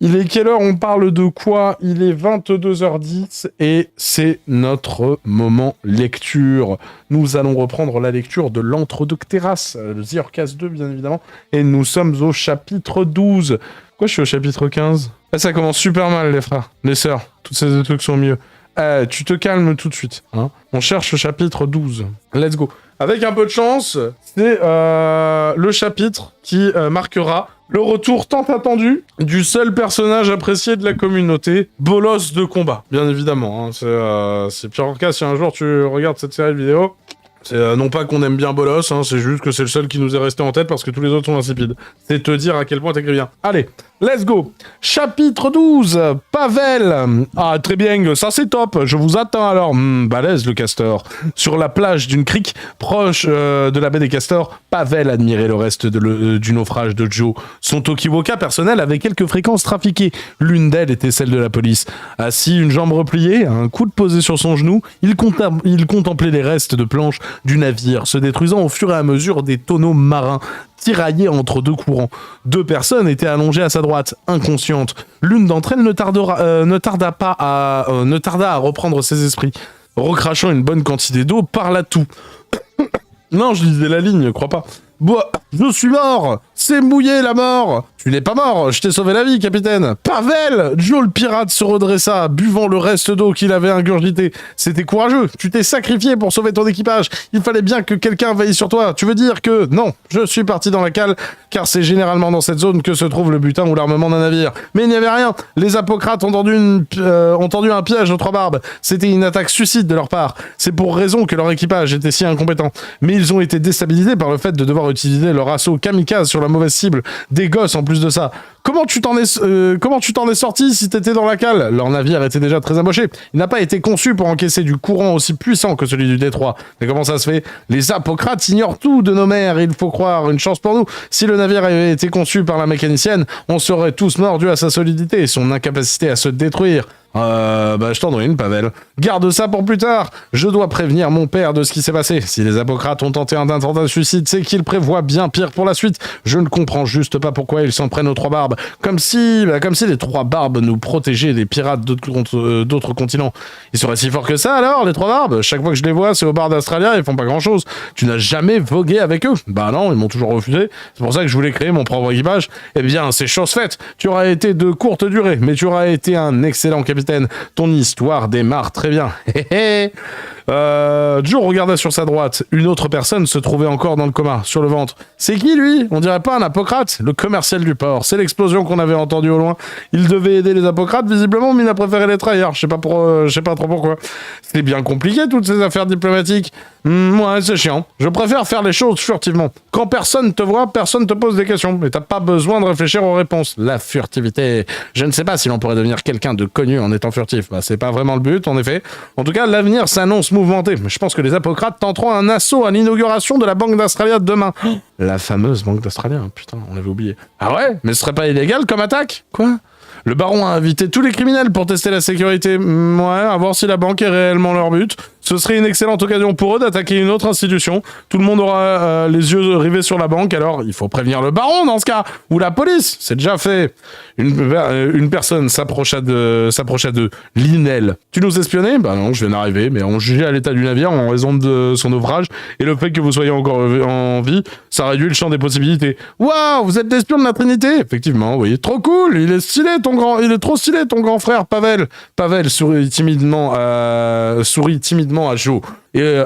Il est quelle heure? On parle de quoi? Il est 22h10 et c'est notre moment lecture. Nous allons reprendre la lecture de l'Entre-deux-Terrasses, le The Orcas 2 bien évidemment, et nous sommes au chapitre 12. Quoi, je suis au chapitre 15? Ah, ça commence super mal les frères, les sœurs, tous ces trucs sont mieux. Tu te calmes tout de suite, hein. On cherche le chapitre 12. Let's go. Avec un peu de chance, c'est le chapitre qui marquera le retour tant attendu du seul personnage apprécié de la communauté, Bolos de combat, bien évidemment. Hein. C'est pire en cas si un jour tu regardes cette série de vidéos. C'est non pas qu'on aime bien Bolos, hein, c'est juste que c'est le seul qui nous est resté en tête parce que tous les autres sont insipides. C'est te dire à quel point t'écris bien. Allez, let's go. Chapitre 12, Pavel. Ah, très bien, ça c'est top, je vous attends alors. Balèze le castor. Sur la plage d'une crique proche de la baie des castors, Pavel admirait le reste du naufrage de Joe. Son Tokiwoka personnel avait quelques fréquences trafiquées. L'une d'elles était celle de la police. Assis, une jambe repliée, un coude posé sur son genou, il contemplait les restes de planches du navire, se détruisant au fur et à mesure des tonneaux marins, tiraillés entre deux courants. Deux personnes étaient allongées à sa droite, inconscientes. L'une d'entre elles ne tarda à reprendre ses esprits. Recrachant une bonne quantité d'eau, parla tout. Non, je lisais la ligne, crois pas. Bois, je suis mort. C'est mouillé la mort. Tu n'es pas mort, je t'ai sauvé la vie, capitaine. Pavel! Joe le pirate se redressa, buvant le reste d'eau qu'il avait ingurgité. C'était courageux, tu t'es sacrifié pour sauver ton équipage. Il fallait bien que quelqu'un veille sur toi. Tu veux dire que... Non, je suis parti dans la cale, car c'est généralement dans cette zone que se trouve le butin ou l'armement d'un navire. Mais il n'y avait rien. Les apocrates ont tendu un piège aux trois barbes. C'était une attaque suicide de leur part. C'est pour raison que leur équipage était si incompétent. Mais ils ont été déstabilisés par le fait de devoir utiliser leur assaut kamikaze sur la mauvaise cible. Des gosses en plus de ça. Comment tu t'en es sorti si t'étais dans la cale? Leur navire était déjà très amoché. Il n'a pas été conçu pour encaisser du courant aussi puissant que celui du détroit. Mais comment ça se fait? Les apocrates ignorent tout de nos mers, il faut croire. Une chance pour nous. Si le navire avait été conçu par la mécanicienne, on serait tous morts dû à sa solidité et son incapacité à se détruire. Je t'en donne une, Pavel. Garde ça pour plus tard. Je dois prévenir mon père de ce qui s'est passé. Si les apocrates ont tenté un attentat de suicide, c'est qu'ils prévoient bien pire pour la suite. Je ne comprends juste pas pourquoi ils s'en prennent aux trois barbes. Comme si les trois barbes nous protégeaient des pirates d'autres continents. Ils seraient si forts que ça alors, les trois barbes? Chaque fois que je les vois, c'est au bar d'Australia, ils font pas grand chose. Tu n'as jamais vogué avec eux? Bah non, ils m'ont toujours refusé. C'est pour ça que je voulais créer mon propre équipage. Eh bien, c'est chose faite. Tu auras été de courte durée, mais tu auras été un excellent capitaine. Ton histoire démarre très bien. Joe regarda sur sa droite. Une autre personne se trouvait encore dans le coma, sur le ventre. C'est qui, lui? On dirait pas un apocrate? Le commercial du port. C'est l'explosion qu'on avait entendue au loin. Il devait aider les apocrates, visiblement, mais il a préféré les trahir. Je sais pas trop pourquoi. C'est bien compliqué, toutes ces affaires diplomatiques. Ouais, c'est chiant. Je préfère faire les choses furtivement. Quand personne te voit, personne te pose des questions. Mais t'as pas besoin de réfléchir aux réponses. La furtivité. Je ne sais pas si l'on pourrait devenir quelqu'un de connu en étant furtif. Bah, c'est pas vraiment le but, en effet. En tout cas, l'avenir s'annonce mouvementé. Je pense que les apocrates tenteront un assaut à l'inauguration de la Banque d'Australia demain. La fameuse Banque d'Australia, putain, on l'avait oublié. Ah ouais? Mais ce serait pas illégal comme attaque? Quoi? Le baron a invité tous les criminels pour tester la sécurité. Ouais, à voir si la banque est réellement leur but. Ce serait une excellente occasion pour eux d'attaquer une autre institution. Tout le monde aura les yeux rivés sur la banque, alors il faut prévenir le baron dans ce cas, ou la police, c'est déjà fait. Une personne s'approcha de Linel. Tu nous espionnais? Bah non, je viens d'arriver, mais on jugeait à l'état du navire en raison de son ouvrage, et le fait que vous soyez encore en vie, ça réduit le champ des possibilités. Waouh, vous êtes l'espion de la Trinité? Effectivement, oui. Trop cool, il est trop stylé ton grand frère, Pavel. Pavel sourit timidement à Joe et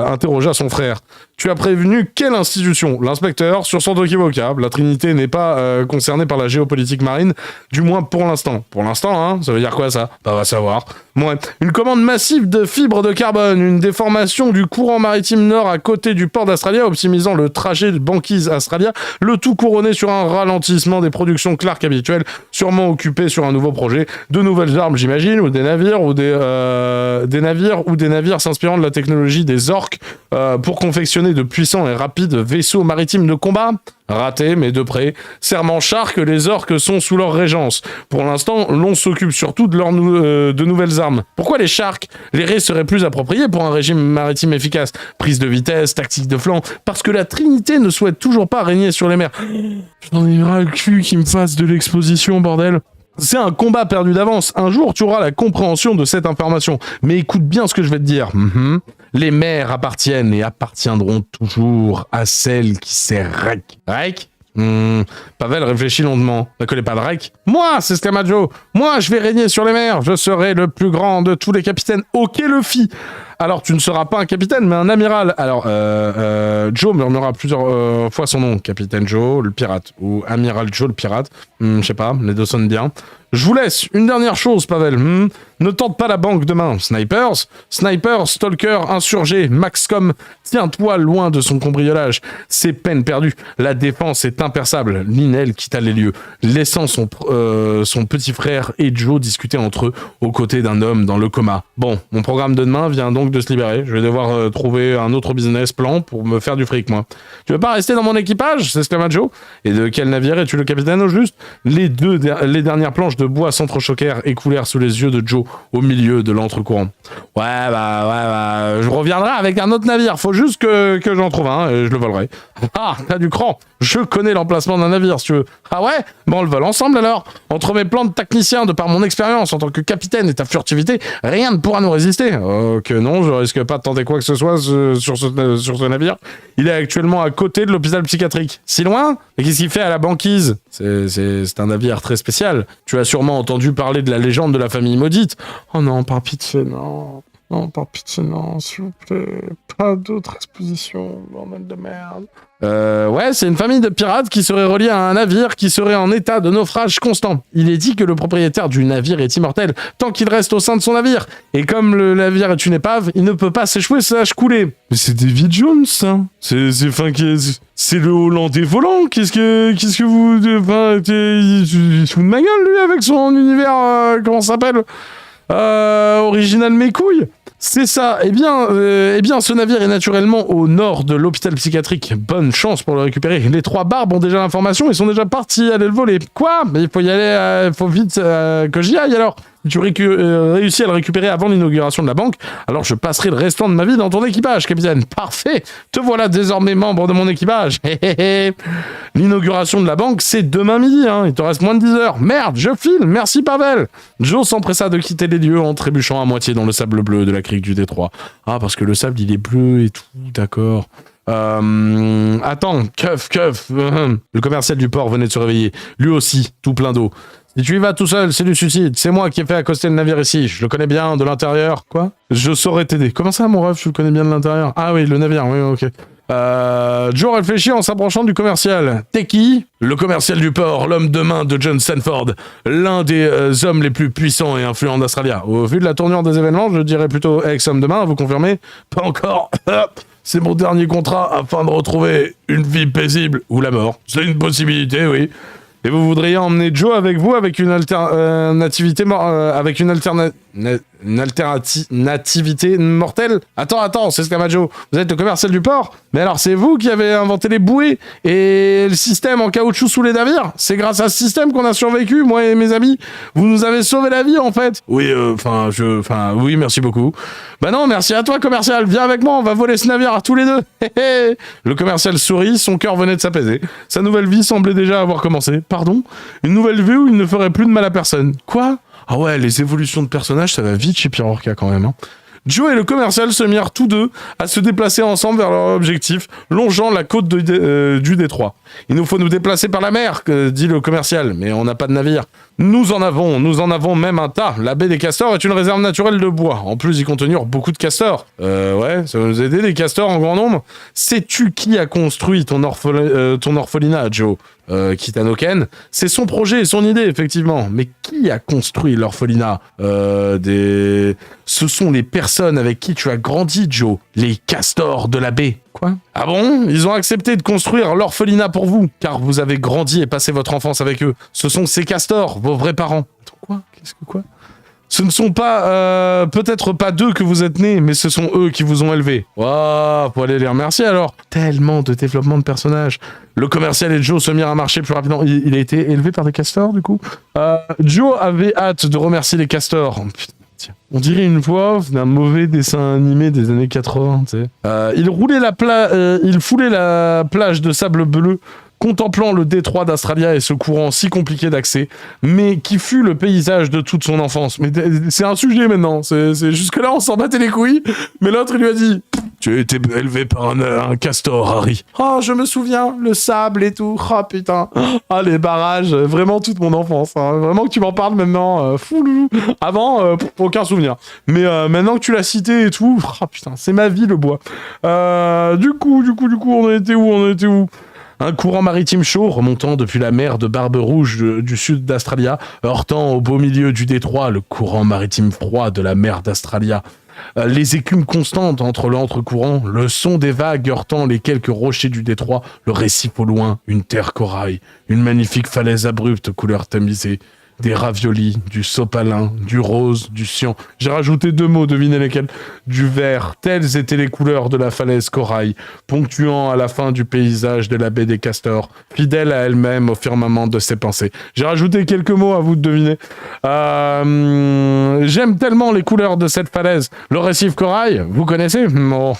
interrogea son frère. Tu as prévenu quelle institution? L'inspecteur, sur son Tokiwoka. La Trinité n'est pas concernée par la géopolitique marine, du moins pour l'instant. Pour l'instant, hein? Ça veut dire quoi, ça? Bah, on va savoir. Ouais. Une commande massive de fibres de carbone, une déformation du courant maritime nord à côté du port d'Australia, optimisant le trajet de banquise Australia, le tout couronné sur un ralentissement des productions Clark habituelles, sûrement occupé sur un nouveau projet, de nouvelles armes, j'imagine, ou des navires, ou des navires s'inspirant de la technologie des orques pour confectionner de puissants et rapides vaisseaux maritimes de combat. Raté, mais de près. Serment char que les orques sont sous leur régence. Pour l'instant, l'on s'occupe surtout de nouvelles armes. Pourquoi les sharks? Les raies seraient plus appropriées pour un régime maritime efficace. Prise de vitesse, tactique de flanc. Parce que la Trinité ne souhaite toujours pas régner sur les mers. J'en ai ras le cul qui me fasse de l'exposition, bordel. C'est un combat perdu d'avance. Un jour, tu auras la compréhension de cette information. Mais écoute bien ce que je vais te dire. Les mers appartiennent et appartiendront toujours à celle qui sert Rek. Rek? Pavel réfléchit longuement. Ne connais pas Drake? Moi, c'est Scamajo. Moi, je vais régner sur les mers. Je serai le plus grand de tous les capitaines. Ok, Luffy. Alors, tu ne seras pas un capitaine, mais un amiral. Alors, Joe murmura plusieurs fois son nom. Capitaine Joe, le pirate. Ou Amiral Joe, le pirate. Je sais pas, les deux sonnent bien. Je vous laisse. Une dernière chose, Pavel. Ne tente pas la banque demain. Snipers, stalkers, insurgés, Maxcom. Tiens-toi loin de son cambriolage. C'est peine perdue. La défense est imperçable. Linel quitta les lieux, laissant son petit frère et Joe discuter entre eux aux côtés d'un homme dans le coma. Bon, mon programme de demain vient donc de se libérer. Je vais devoir trouver un autre business plan pour me faire du fric, moi. Tu veux pas rester dans mon équipage? S'exclama Joe. Et de quel navire es-tu le capitaine au juste? Les dernières planches de bois s'entrechoquèrent et coulèrent sous les yeux de Joe au milieu de l'entrecourant. Ouais, je reviendrai avec un autre navire. Faut juste que j'en trouve un et je le volerai. Ah, t'as du cran. Je connais l'emplacement d'un navire, si tu veux. Ah ouais? Bon, on le vole ensemble alors. Entre mes plans de technicien, de par mon expérience en tant que capitaine et ta furtivité, rien ne pourra nous résister. Que non, je risque pas de tenter quoi que ce soit sur ce navire. Il est actuellement à côté de l'hôpital psychiatrique. Si loin? Et qu'est-ce qu'il fait à la banquise? C'est un navire très spécial. Tu as sûrement entendu parler de la légende de la famille maudite. Oh non, par pitié, non. Non, par pitié, non, s'il vous plaît. Pas d'autres expositions, bordel de merde. Ouais, c'est une famille de pirates qui serait reliée à un navire qui serait en état de naufrage constant. Il est dit que le propriétaire du navire est immortel tant qu'il reste au sein de son navire. Et comme le navire est une épave, il ne peut pas s'échouer slash couler. Mais c'est David Jones, ça. C'est le Hollandais volant. Qu'est-ce que vous... Enfin, il se fout de ma gueule, lui, avec son univers... comment ça s'appelle original mes couilles. C'est ça. Eh bien, ce navire est naturellement au nord de l'hôpital psychiatrique. Bonne chance pour le récupérer. Les trois barbes ont déjà l'information et sont déjà partis aller le voler. Quoi? Mais il faut y aller, faut vite que j'y aille alors. Si tu réussis à le récupérer avant l'inauguration de la banque, alors je passerai le restant de ma vie dans ton équipage, capitaine. Parfait. Te voilà désormais membre de mon équipage. L'inauguration de la banque, c'est demain midi. Il te reste moins de 10 heures. Merde, je file. Merci, Pavel. Joe s'empressa de quitter les lieux en trébuchant à moitié dans le sable bleu de la crique du détroit. Ah, parce que le sable, il est bleu et tout. D'accord. Attends, keuf. Le commercial du port venait de se réveiller. Lui aussi, tout plein d'eau. Si tu y vas tout seul, c'est du suicide. C'est moi qui ai fait accoster le navire ici. Je le connais bien de l'intérieur. Quoi? Je saurais t'aider. Comment ça, mon ref, tu le connais bien de l'intérieur? Ah oui, le navire, oui, ok. Joe réfléchit en s'approchant du commercial. T'es qui? Le commercial du port, l'homme de main de John Stanford, l'un des hommes les plus puissants et influents d'Australia. Au vu de la tournure des événements, je dirais plutôt ex-homme de main, vous confirmez? Pas encore. C'est mon dernier contrat afin de retrouver une vie paisible ou la mort. C'est une possibilité, oui. Et vous voudriez emmener Joe avec vous avec une alternativité mortelle? Attends, c'est Scamajo. Vous êtes le commercial du port? Mais alors c'est vous qui avez inventé les bouées et le système en caoutchouc sous les navires? C'est grâce à ce système qu'on a survécu, moi et mes amis. Vous nous avez sauvé la vie en fait. Oui, oui, merci beaucoup. Bah non, merci à toi commercial. Viens avec moi, on va voler ce navire à tous les deux. Le commercial sourit, son cœur venait de s'apaiser. Sa nouvelle vie semblait déjà avoir commencé. Pardon? Une nouvelle vie où il ne ferait plus de mal à personne. Quoi? Ah ouais, les évolutions de personnages, ça va vite chez Pirorca quand même. Joe et le commercial se mirent tous deux à se déplacer ensemble vers leur objectif, longeant la côte du détroit. Il nous faut nous déplacer par la mer, dit le commercial, mais on n'a pas de navire. Nous en avons même un tas. La baie des Castors est une réserve naturelle de bois. En plus d'y contenir beaucoup de castors. Ouais, ça va nous aider, des castors en grand nombre. Sais-tu qui a construit ton orphelinat, Joe? Kitanoken, c'est son projet et son idée, effectivement. Mais qui a construit l'orphelinat? Ce sont les personnes avec qui tu as grandi, Joe. Les castors de la baie. Quoi? Ah bon? Ils ont accepté de construire l'orphelinat pour vous, car vous avez grandi et passé votre enfance avec eux. Ce sont ces castors, vos vrais parents. Attends, quoi? Qu'est-ce que quoi? Ce ne sont pas, peut-être pas d'eux que vous êtes nés, mais ce sont eux qui vous ont élevé. Waouh, faut aller les remercier alors. Tellement de développement de personnages. Le commercial et Joe se mirent à marcher plus rapidement. Il a été élevé par des castors, du coup. Joe avait hâte de remercier les castors. Oh, putain. On dirait une voix d'un mauvais dessin animé des années 80, tu sais. Il foulait la plage de sable bleu contemplant le détroit d'Astralia et ce courant si compliqué d'accès, mais qui fut le paysage de toute son enfance. Mais c'est un sujet maintenant, c'est jusque-là on s'en battait les couilles, mais l'autre il lui a dit « Tu as été élevé par un castor, Harry. »« Oh, je me souviens, le sable et tout, oh putain, ah les barrages, vraiment toute mon enfance, hein. Vraiment que tu m'en parles maintenant, fou. Avant, aucun souvenir. Mais maintenant que tu l'as cité et tout, oh putain, c'est ma vie le bois. Du coup, on en était où? Un courant maritime chaud remontant depuis la mer de Barbe Rouge du sud d'Astralia, heurtant au beau milieu du détroit le courant maritime froid de la mer d'Astralia. Les écumes constantes entre l'entre-courant, le son des vagues heurtant les quelques rochers du détroit, le récif au loin, une terre corail, une magnifique falaise abrupte couleur tamisée, des raviolis, du sopalin, du rose, du cyan. J'ai rajouté 2 mots, devinez lesquels. Du vert, telles étaient les couleurs de la falaise corail, ponctuant à la fin du paysage de la baie des Castors, fidèle à elle-même au firmament de ses pensées. J'ai rajouté quelques mots à vous de deviner. J'aime tellement les couleurs de cette falaise. Le récif corail, vous connaissez? Bon,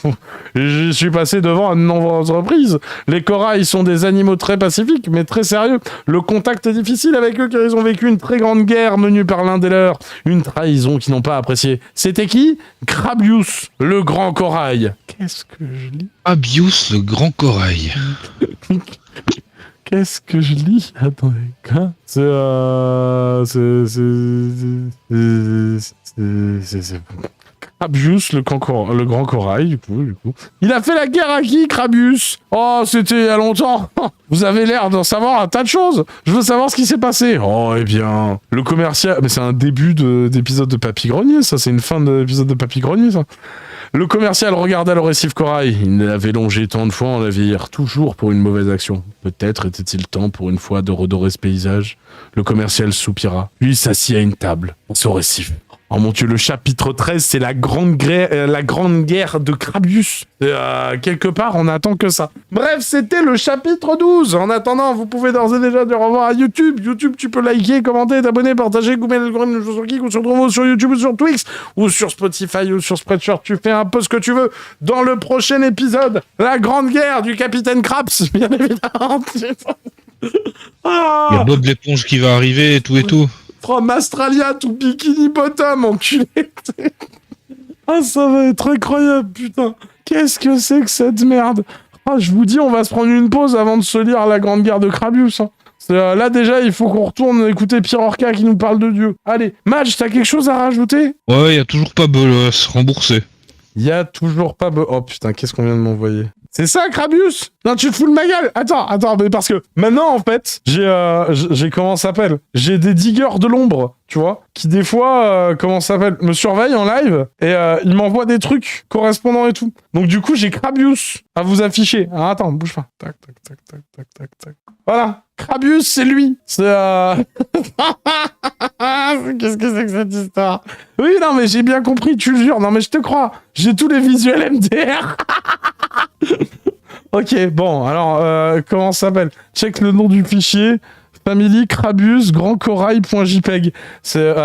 je suis passé devant à de nombreuses reprises. Les corails sont des animaux très pacifiques, mais très sérieux. Le contact est difficile avec eux car ils ont vécu une très grande guerre menée par l'un des leurs. Une trahison qu'ils n'ont pas appréciée. C'était qui? Crabius, le grand corail. Qu'est-ce que je lis? Crabius, le grand corail. Qu'est-ce que je lis? Attendez, quoi? C'est Crabius, le grand corail, du coup. Il a fait la guerre à qui, Crabius? Oh, c'était il y a longtemps. Vous avez l'air d'en savoir un tas de choses. Je veux savoir ce qui s'est passé. Oh, eh bien, le commercial... Mais c'est un début d'épisode de Papy Grenier, ça. C'est une fin d'épisode de Papy Grenier, ça. Le commercial regarda le récif corail. Il l'avait longé tant de fois en navire, toujours pour une mauvaise action. Peut-être était-il temps pour une fois de redorer ce paysage. Le commercial soupira, puis s'assit à une table, au récif. Oh mon Dieu, le chapitre 13, c'est la grande guerre de Crabius. Quelque part, on attend que ça. Bref, c'était le chapitre 12. En attendant, vous pouvez d'ores et déjà dire au revoir à YouTube. YouTube, tu peux liker, commenter, t'abonner, partager, goûter l'algorithme sur Kik ou sur Dromo, sur YouTube ou sur Twix ou sur Spotify ou sur Spreadshirt. Tu fais un peu ce que tu veux. Dans le prochain épisode, la grande guerre du capitaine Craps, bien évidemment. Il y a Bob l'éponge qui va arriver et tout. From Australia to Bikini Bottom, enculé. Ah, ça va être incroyable, putain. Qu'est-ce que c'est que cette merde? Ah, je vous dis, on va se prendre une pause avant de se lire la grande guerre de Crabius. Hein. Là, déjà, il faut qu'on retourne écouter Pierre Orca qui nous parle de Dieu. Allez, Madge, t'as quelque chose à rajouter? Ouais, il y a toujours pas Bolos, remboursé. Il y a toujours pas... Oh putain, qu'est-ce qu'on vient de m'envoyer? C'est ça, Crabius? Non, tu te fous de ma gueule? Attends, mais parce que maintenant, en fait, j'ai comment ça s'appelle? J'ai des diggers de l'ombre, tu vois, qui des fois, comment ça s'appelle? Me surveillent en live et ils m'envoient des trucs correspondants et tout. Donc du coup, j'ai Crabius à vous afficher. Alors, attends, bouge pas. Tac. Voilà. Crabius, c'est lui. C'est Qu'est-ce que c'est que cette histoire? Oui, non, mais j'ai bien compris, tu le jures. Non, mais je te crois. J'ai tous les visuels MDR. Ok, bon, alors, comment ça s'appelle? Check le nom du fichier. Family Crabius grandcorail.jpg. C'est...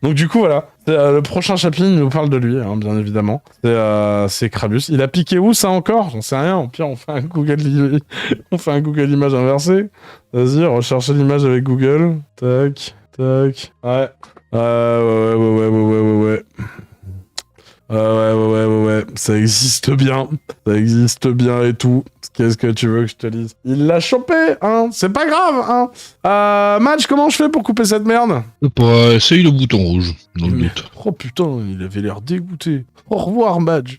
Donc du coup, voilà. Le prochain chapitre, il nous parle de lui, hein, bien évidemment. C'est Crabius. Il a piqué où, ça, encore? J'en sais rien. Au pire, on fait un Google Image inversé. Vas-y, recherchez l'image avec Google. Tac. Ouais. Ouais. Ça existe bien et tout. Qu'est-ce que tu veux que je te dise? Il l'a chopé, hein. C'est pas grave, hein. Match, comment je fais pour couper cette merde? Essaye le bouton rouge, dans le doute. Oh putain, il avait l'air dégoûté. Au revoir, Madge.